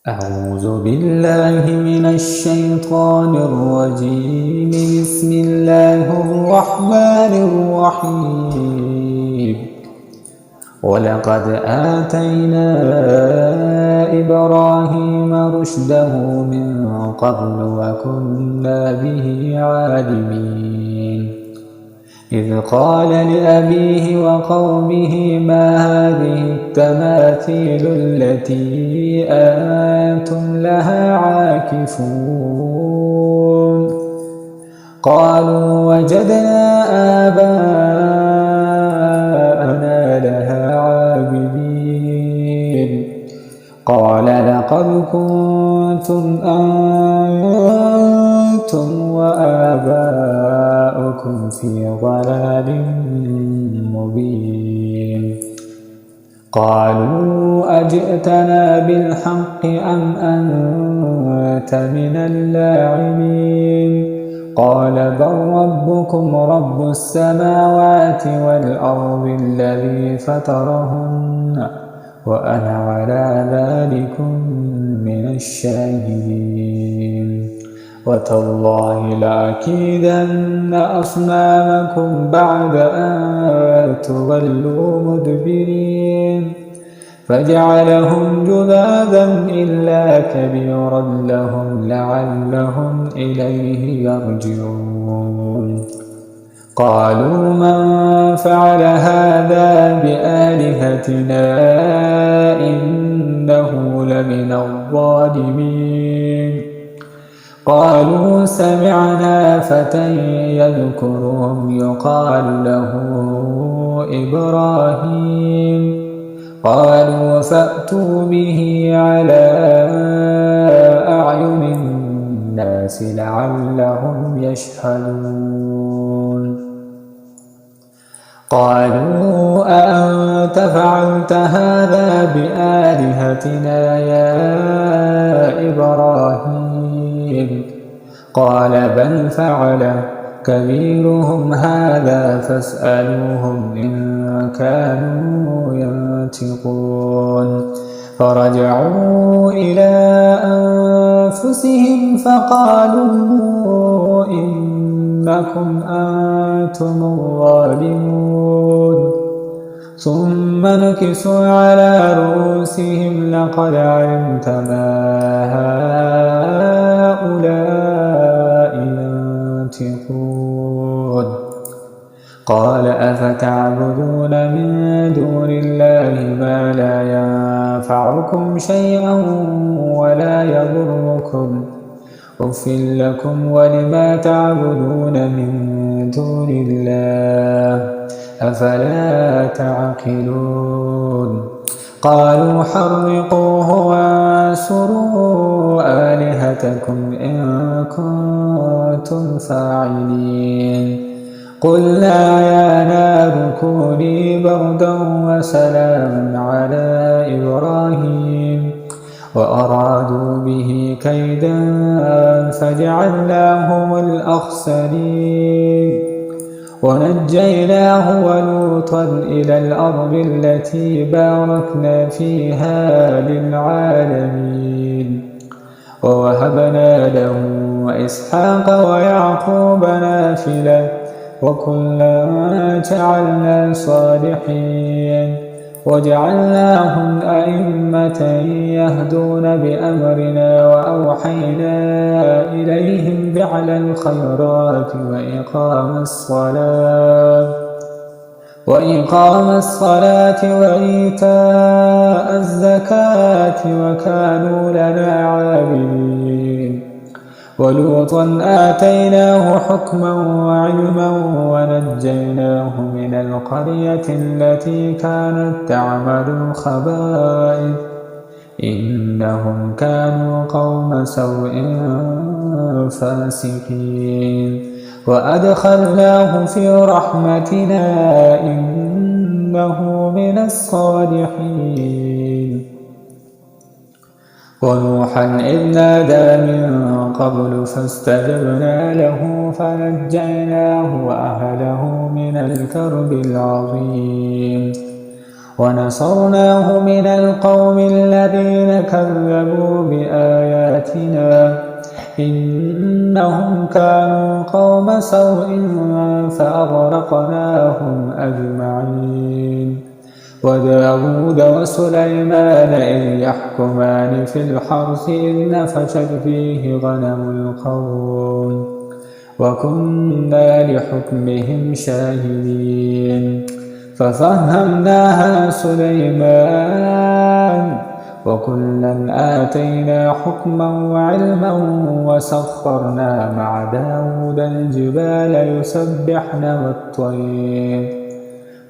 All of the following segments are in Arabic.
أعوذ بالله من الشيطان الرجيم. بسم الله الرحمن الرحيم. ولقد آتينا إبراهيم رشده من قبل وكنا به عالمين. إذ قال لأبيه وقومه ما هذه التماثيل التي أنتم لها عاكفون؟ قالوا وجدنا آباءنا لها عابدين. قال لقد كنتم أنتم وآباؤكم في ضلال مبين. قالوا أجئتنا بالحق أم أنت من اللاعبين؟ قال بل ربكم رب السماوات والأرض الذي فطرهن وأنا على ذلكم من الشاهدين. وتالله لأكيدن أصنامكم بعد أن تولوا مدبرين. فجعلهم جذاذا إلا كبيرا لهم لعلهم إليه يرجعون. قالوا من فعل هذا بآلهتنا إنه لمن الظالمين. قالوا سمعنا فتى يذكرهم يقال له إبراهيم. قالوا فأتوا به على أعين الناس لعلهم يشهدون. قالوا أأنت فعلت هذا بآلهتنا يا إبراهيم؟ قال بل فعله كبيرهم هذا فاسألوهم إن كانوا ينطقون. فرجعوا إلى أنفسهم فقالوا إنكم أنتم الظالمون. ثم نكسوا على رؤوسهم لقد علمت ما هؤلاء ينطقون. قال أفتعبدون من دون الله ما لا ينفعكم شيئا ولا يضركم أف لكم ولما تعبدون من دون الله أفلا تعقلون. قالوا حرقوه وانصروا آلهتكم إن كنتم فاعلين. قلنا يا نار كوني بردا وسلاما على إبراهيم وأرادوا به كيدا فجعلناهم الأخسرين. ونجيناه ولوطا إلى الأرض التي باركنا فيها للعالمين. ووهبنا له إسحاق ويعقوب نافلة وكلا جعلنا صالحين. وجعلناهم أئمة يهدون بأمرنا وأوحينا إليهم فعل الخيرات وإقام الصلاة وإيتاء الزكاة وكانوا لنا عابدين. ولوطا آتيناه حكما وعلما ونجيناه من القرية التي كانت تعمل الخبائث إنهم كانوا قوم سوء فاسقين. وأدخلناه في رحمتنا إنه من الصالحين. ونوحا إذ نادى من قبل فاستجبنا له فنجيناه وأهله من الكرب العظيم. ونصرناه من القوم الذين كذبوا بآياتنا إنهم كانوا قوم سوء فأغرقناهم أجمعين. وداود وسليمان إذ يحكمان في الحرث إذ نفشت فيه غنم القوم وكنا لحكمهم شاهدين. ففهمناها سليمان وكلا آتينا حكما وعلما وسخرنا مع داود الجبال يسبحن والطير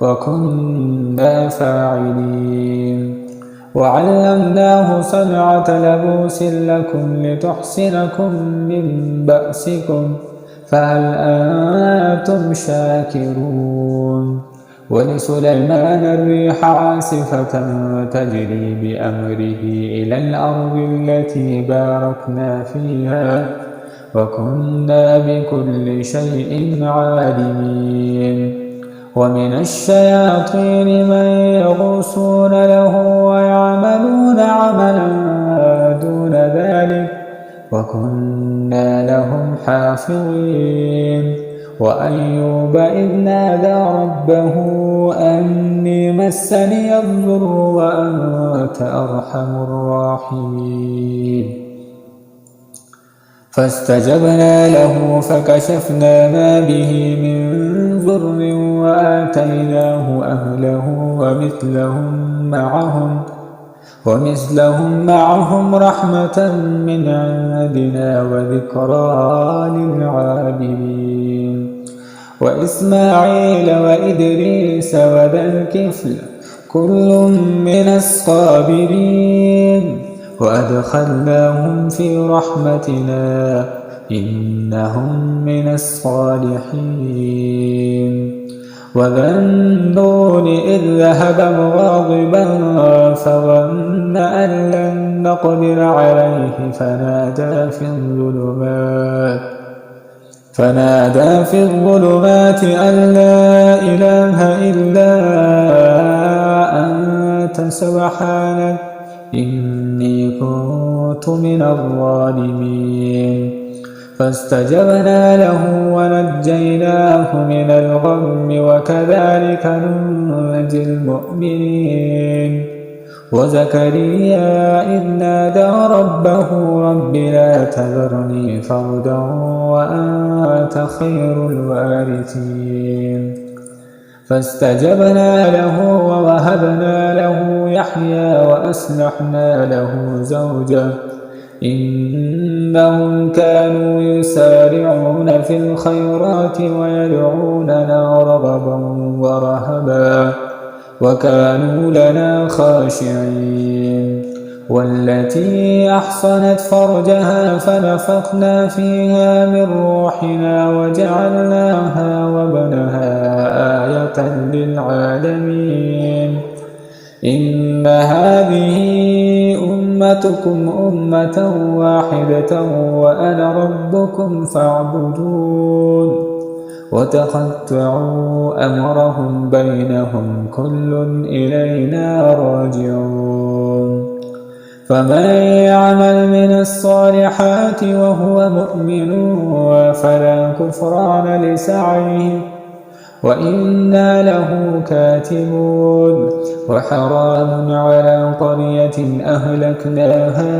وكنا فاعلين. وعلمناه صنعة لبوس لكم لتحصنكم من بأسكم فهل أنتم شاكرون. ولسليمان الريح عاصفة تجري بأمره إلى الأرض التي باركنا فيها وكنا بكل شيء عالمين. ومن الشياطين من يغوصون له ويعملون عملا دون ذلك وكنا لهم حافظين. وأيوب إذ نادى ربه أني مسني الضر وأنت أرحم الراحمين. فاستجبنا له فكشفنا ما به من ضر وآتيناه أهله ومثلهم معهم رحمة من عندنا وذكرى للعابدين. وإسماعيل وإدريس وذا الكفل كل من الصابرين وأدخلناهم في رحمتنا إنهم من الصالحين. وذا النون إذ ذهب مغاضبا فظن أن لن نقدر عليه فنادى في الظلمات أن لا إله إلا أنت سبحانك إني كنت من الظالمين. فاستجبنا له ونجيناه من الغم وكذلك ننجي المؤمنين. وزكريا إذ نادى ربه رب لا تذرني فردا وأنت خير الوارثين. فاستجبنا له ووهبنا له يحيى وأصلحنا له زوجه إنهم كانوا يسارعون في الخيرات ويدعوننا رغبا ورهبا وكانوا لنا خاشعين. والتي أحصنت فرجها فنفخنا فيها من روحنا وجعلناها وابنها آية للعالمين. إن هذه أمتكم أمة واحدة وأنا ربكم فاعبدون. وتقطعوا أمرهم بينهم كل إلينا راجعون. فمن يعمل من الصالحات وهو مؤمن فلا كفران لسعيه وإنا له كاتبون. وحرام على قرية أهلكناها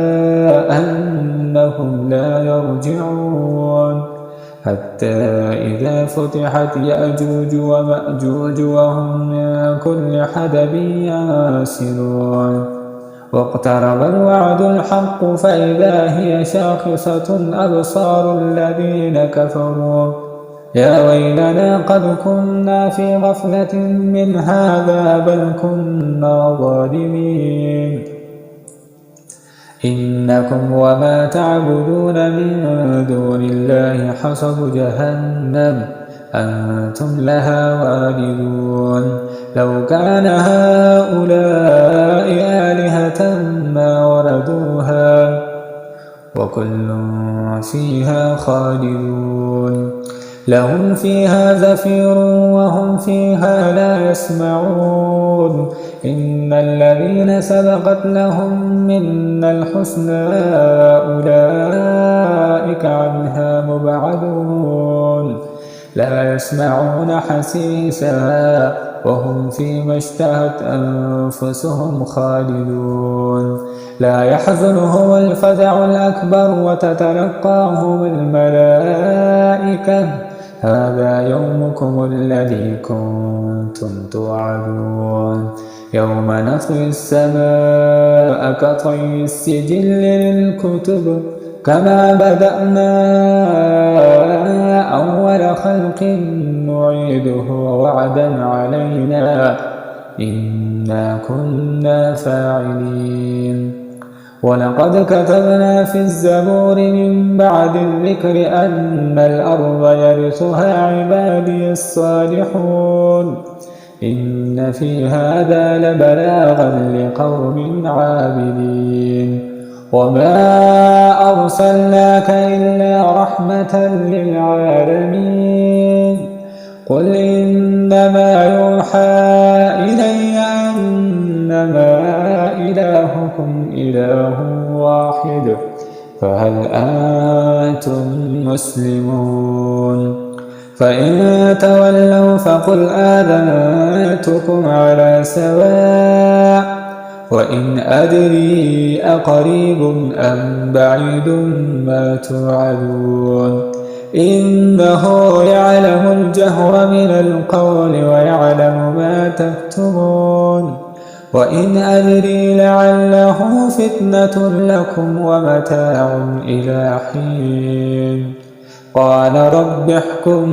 أنهم لا يرجعون حتى إذا فتحت يأجوج ومأجوج وهم من كل حدب ينسلون. واقترب الوعد الحق فإذا هي شاخصة أبصار الذين كفروا يا ويلنا قد كنا في غفلة من هذا بل كنا ظالمين. إنكم وما تعبدون من دون الله حصب جهنم أنتم لها واردون. لو كان هؤلاء آلهة ما وردوها وكل فيها خالدون. لهم فيها زفير وهم فيها لا يسمعون إن الذين سبقت لهم منا الحسنى أولئك عنها مبعدون لا يسمعون حسيسها وهم فيما اشتهت أنفسهم خالدون لا يحزنهم الفزع الأكبر وتتلقاهم الملائكة هذا يومكم الذي كنتم توعدون يوم نطوي السماء كطي السجل للكتب كما بدأنا أول خلق نعيده وعدا علينا إنا كنا فاعلين ولقد كتبنا في الزبور من بعد الذكر أن الأرض يرثها عبادي الصالحون إن في هذا لبلاغا لقوم عابدين وما أرسلناك إلا رحمة للعالمين قل إنما يوحى إلي أنما إلهكم إله واحد فهل أنتم مسلمون فإن تولوا فقل آذنتكم على سواء وإن أدري أقريب أم بعيد ما توعدون إنه يعلم الجهر من القول ويعلم ما تكتمون وإن أدري لعله فتنة لكم ومتاع إلى حين قال رب احكم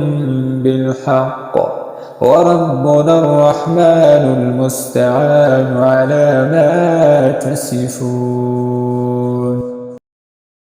بالحق وربنا الرحمن المستعان على ما تصفون.